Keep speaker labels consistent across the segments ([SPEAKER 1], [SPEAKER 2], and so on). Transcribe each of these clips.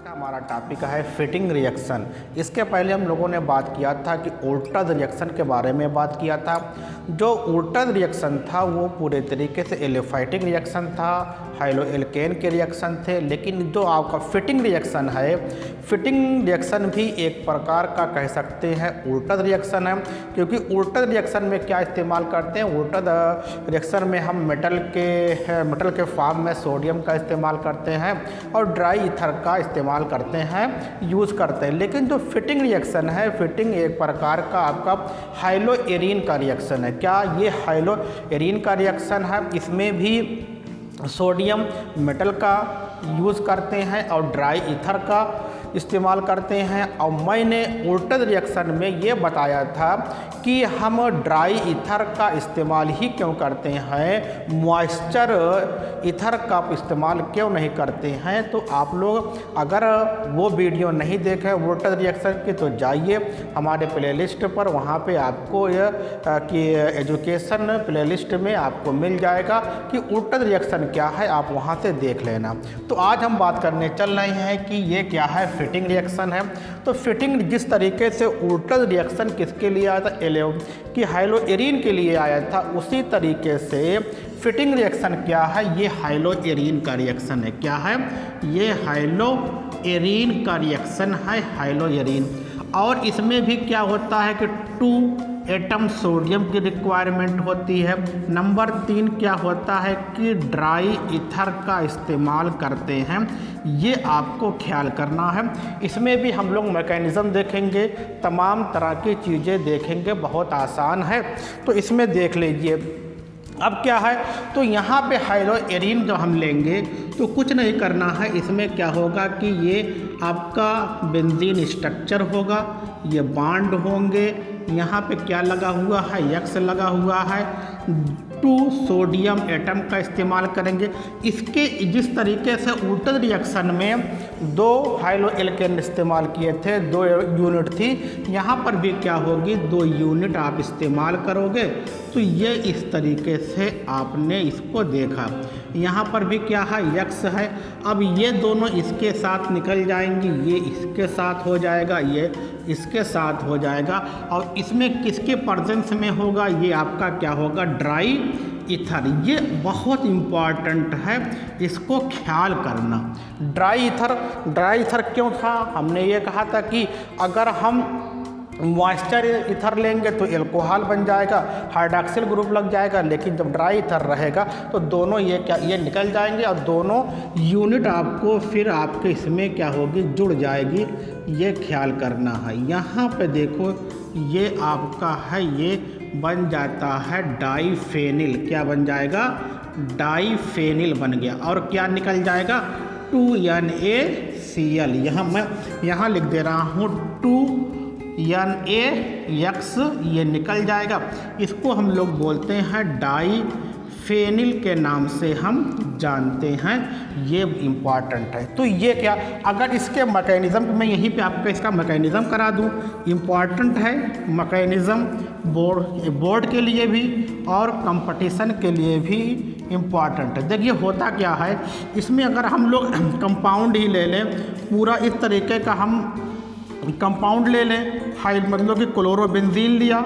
[SPEAKER 1] का हमारा टॉपिक है फिटिंग रिएक्शन। इसके पहले हम लोगों ने बात किया था कि उल्टद रिएक्शन के बारे में बात किया था। जो उल्टद रिएक्शन था वो पूरे तरीके से एलिफाइटिक रिएक्शन था, हाइलो एल्केन के रिएक्शन थे। लेकिन जो आपका फिटिंग रिएक्शन है, फिटिंग रिएक्शन भी एक प्रकार का कह सकते हैं उल्टद रिएक्शन है, क्योंकि उल्टद रिएक्शन में क्या इस्तेमाल करते हैं, उल्टद रिएक्शन में हम मेटल के फॉर्म में सोडियम का इस्तेमाल करते हैं और ड्राई ईथर का इस्तेमाल करते हैं, यूज़ करते हैं। लेकिन जो फिटिंग रिएक्शन है, फिटिंग एक प्रकार का आपका हाइलो एरीन का रिएक्शन है। क्या ये हाइलो एरीन का रिएक्शन है? इसमें भी सोडियम मेटल का यूज़ करते हैं और ड्राई ईथर का इस्तेमाल करते हैं। और मैंने उल्टद रिएक्शन में ये बताया था कि हम ड्राई ईथर का इस्तेमाल ही क्यों करते हैं, मॉइस्चर ईथर का इस्तेमाल क्यों नहीं करते हैं। तो आप लोग अगर वो वीडियो नहीं देखे उल्टद रिएक्शन की तो जाइए हमारे प्लेलिस्ट पर, वहाँ पे आपको कि एजुकेशन प्लेलिस्ट में आपको मिल जाएगा कि उल्टद रिएक्शन क्या है, आप वहाँ से देख लेना। तो आज हम बात करने चल रहे हैं कि ये क्या है, फिटिंग रिएक्शन है। तो फिटिंग जिस तरीके से उल्टद रिएक्शन किसके लिए आया था, कि हाइलो एरीन के लिए आया था, उसी तरीके से फिटिंग रिएक्शन क्या है, ये हाइलो एरीन का रिएक्शन है। क्या है ये? हाइलो एरीन का रिएक्शन है, हाइलो एरीन। और इसमें भी क्या होता है कि 2 एटम सोडियम की रिक्वायरमेंट होती है। नंबर 3 क्या होता है कि ड्राई ईथर का इस्तेमाल करते हैं, ये आपको ख्याल करना है। इसमें भी हम लोग मैकेनिज़्म देखेंगे, तमाम तरह की चीज़ें देखेंगे, बहुत आसान है। तो इसमें देख लीजिए अब क्या है। तो यहाँ पे हाइलो एरीन जो हम लेंगे तो कुछ नहीं करना है। इसमें क्या होगा कि ये आपका बेंजीन स्ट्रक्चर होगा, ये बॉन्ड होंगे, यहाँ पे क्या लगा हुआ है, एक्स लगा हुआ है, 2 सोडियम एटम का इस्तेमाल करेंगे। इसके जिस तरीके से उल्टद रिएक्शन में 2 हाइलो एल्केन इस्तेमाल किए थे, 2 यूनिट थी, यहाँ पर भी क्या होगी, 2 यूनिट आप इस्तेमाल करोगे। तो ये इस तरीके से आपने इसको देखा। यहाँ पर भी क्या है, एक्स है। अब ये दोनों इसके साथ निकल जाएंगी, ये इसके साथ हो जाएगा, ये इसके साथ हो जाएगा। और इसमें किसके प्रेजेंस में होगा, ये आपका क्या होगा, ड्राई ईथर। ये बहुत इम्पॉर्टेंट है, इसको ख्याल करना। ड्राई ईथर क्यों था? हमने ये कहा था कि अगर हम मॉइस्चर ईथर लेंगे तो एल्कोहल बन जाएगा, हाइड्रॉक्सिल ग्रुप लग जाएगा। लेकिन जब ड्राई ईथर रहेगा तो दोनों ये निकल जाएंगे और दोनों यूनिट आपको फिर आपके इसमें क्या होगी, जुड़ जाएगी। ये ख्याल करना है। यहाँ पे देखो ये आपका है, ये बन जाता है डाईफेनिल। क्या बन जाएगा? डाईफेनिल बन गया। और क्या निकल जाएगा, 2NaCl। यहाँ लिख दे रहा हूँ 2NaX, ये निकल जाएगा। इसको हम लोग बोलते हैं डाईफेनिल के नाम से हम जानते हैं, ये इम्पॉर्टेंट है। तो ये क्या, अगर इसके मैकेनिज़्म में यहीं पे आपको इसका मैकेनिज़्म करा दूँ, इम्पॉर्टेंट है मैकेनिज़्म, बोर्ड के लिए भी और कंपटीशन के लिए भी इम्पॉर्टेंट है। देखिए होता क्या है, इसमें अगर हम लोग कंपाउंड ही ले लें, पूरा इस तरीके का हम कंपाउंड ले लें, मतलब कि क्लोरोबेंजीन लिया,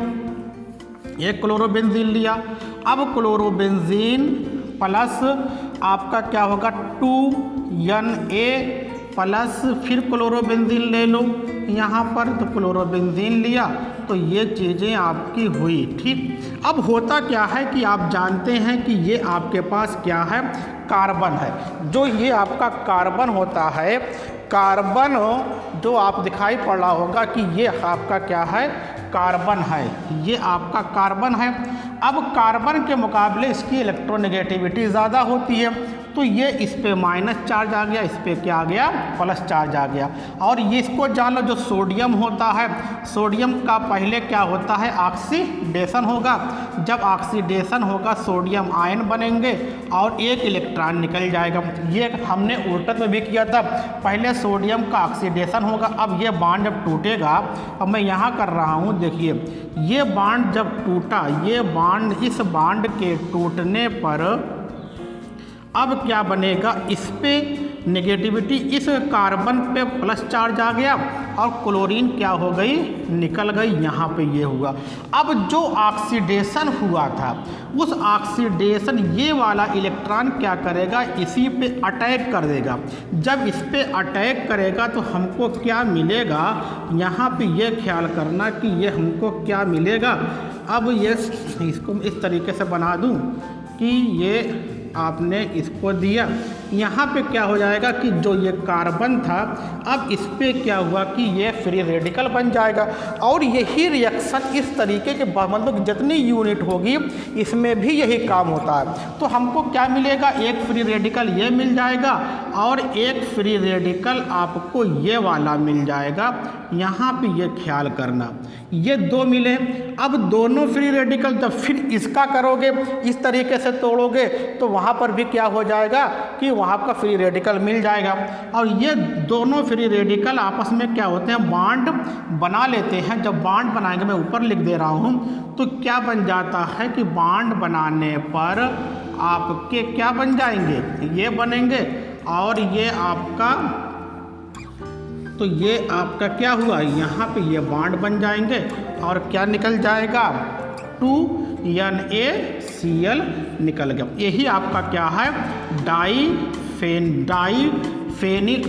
[SPEAKER 1] एक क्लोरोबेंजीन लिया। अब क्लोरोबेंजीन प्लस आपका क्या होगा, 2Na प्लस फिर क्लोरोबेंजीन ले लो यहाँ पर, तो क्लोरोबेंजीन लिया, तो ये चीज़ें आपकी हुई। ठीक, अब होता क्या है कि आप जानते हैं कि ये आपके पास क्या है, कार्बन है। जो ये आपका कार्बन होता है, कार्बन जो आप दिखाई पड़ रहा होगा कि ये आपका क्या है, कार्बन है, ये आपका कार्बन है। अब कार्बन के मुकाबले इसकी इलेक्ट्रोनेगेटिविटी ज़्यादा होती है, तो ये इस पे माइनस चार्ज आ गया, इस पे क्या आ गया, प्लस चार्ज आ गया। और ये इसको जान लो, जो सोडियम होता है, सोडियम का पहले क्या होता है, ऑक्सीडेशन होगा। जब ऑक्सीडेशन होगा सोडियम आयन बनेंगे और एक इलेक्ट्रॉन निकल जाएगा। ये हमने उल्टद में भी किया था, पहले सोडियम का ऑक्सीडेशन होगा। अब ये बॉन्ड जब टूटेगा, अब मैं यहाँ कर रहा हूँ, देखिए ये बॉन्ड जब टूटा, ये बॉन्ड, इस बॉन्ड के टूटने पर अब क्या बनेगा, इस पे नेगेटिविटी इस कार्बन पे प्लस चार्ज आ गया और क्लोरीन क्या हो गई, निकल गई, यहाँ पे ये हुआ। अब जो ऑक्सीडेशन हुआ था उस ऑक्सीडेशन ये वाला इलेक्ट्रॉन क्या करेगा, इसी पे अटैक कर देगा। जब इस पे अटैक करेगा तो हमको क्या मिलेगा, यहाँ पे ये ख्याल करना कि ये हमको क्या मिलेगा। अब ये इसको इस तरीके से बना दूँ कि ये आपने इसको दिया, यहाँ पे क्या हो जाएगा कि जो ये कार्बन था अब इस पे क्या हुआ कि ये फ्री रेडिकल बन जाएगा। और यही रिएक्शन इस तरीके के मतलब जितनी यूनिट होगी इसमें भी यही काम होता है। तो हमको क्या मिलेगा, एक फ्री रेडिकल ये मिल जाएगा और एक फ्री रेडिकल आपको ये वाला मिल जाएगा। यहाँ पे ये ख्याल करना, ये दो मिले। अब दोनों फ्री रेडिकल जब फिर इसका करोगे, इस तरीके से तोड़ोगे तो वहाँ पर भी क्या हो जाएगा कि वहाँ का फ्री रेडिकल मिल जाएगा। और ये दोनों फ्री रेडिकल आपस में क्या होते हैं, बॉन्ड बना लेते हैं। जब बॉन्ड बनाएंगे, मैं ऊपर लिख दे रहा हूँ, तो क्या बन जाता है कि बॉन्ड बनाने पर आपके क्या बन जाएंगे, ये बनेंगे और ये आपका, तो ये आपका क्या हुआ, यहाँ पे ये बॉन्ड बन जाएंगे और क्या निकल जाएगा, 2NaCl निकल गया। यही आपका क्या है, डाईफेनिल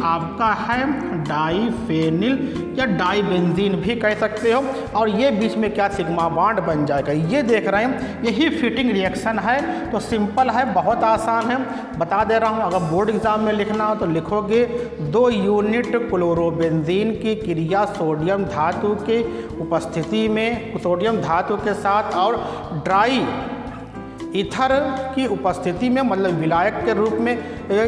[SPEAKER 1] आपका है, डाईफेनिल या डाईबेंजीन भी कह सकते हो। और ये बीच में क्या सिग्मा बॉन्ड बन जाएगा। ये देख रहे हैं, यही फिटिंग रिएक्शन है। तो सिंपल है, बहुत आसान है, बता दे रहा हूँ। अगर बोर्ड एग्जाम में लिखना हो तो लिखोगे 2 यूनिट क्लोरोबेंजीन की क्रिया सोडियम धातु के उपस्थिति में, सोडियम धातु के साथ और ड्राई ईथर की उपस्थिति में, मतलब विलायक के रूप में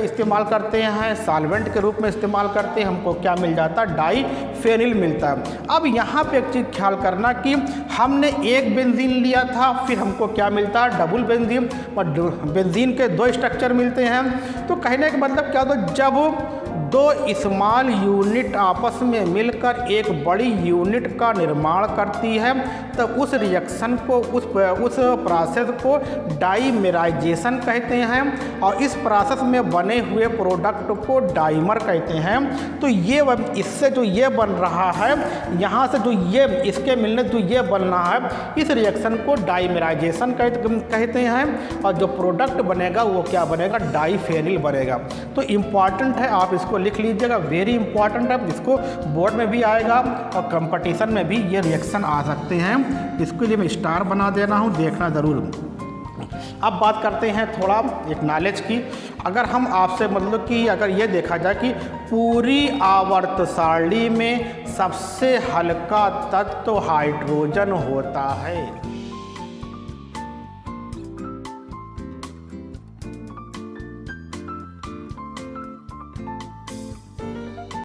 [SPEAKER 1] इस्तेमाल करते हैं, सॉल्वेंट के रूप में इस्तेमाल करते हैं, हमको क्या मिल जाता है, डाईफेनिल मिलता है। अब यहाँ पे एक चीज़ ख्याल करना कि हमने एक बेंजीन लिया था, फिर हमको क्या मिलता है, डबल बेंजीन। और बेंजीन के 2 स्ट्रक्चर मिलते हैं। तो कहने का मतलब क्या होता है, जब 2 स्मॉल यूनिट आपस में मिलकर एक बड़ी यूनिट का निर्माण करती है, तो उस रिएक्शन को, उस प्रोसेस को डाईमेराइजेशन कहते हैं। और इस प्रोसेस में बने हुए प्रोडक्ट को डाइमर कहते हैं। तो ये इससे जो ये बन रहा है, यहाँ से जो ये इसके मिलने जो ये बन रहा है, इस रिएक्शन को डाईमेराइजेशन कहते हैं। और जो प्रोडक्ट बनेगा वो क्या बनेगा, डाईफेनिल बनेगा। तो इम्पॉर्टेंट है, आप इसको लिख लीजिएगा, वेरी इंपॉर्टेंट है। इसको बोर्ड में भी आएगा और कंपटीशन में भी ये रिएक्शन आ सकते हैं। इसके लिए मैं स्टार बना दे रहा हूँ, देखना ज़रूर। अब बात करते हैं थोड़ा एक नॉलेज की। अगर हम आपसे मतलब कि अगर ये देखा जाए कि पूरी आवर्त सारणी में सबसे हल्का तत्व हाइड्रोजन होता है,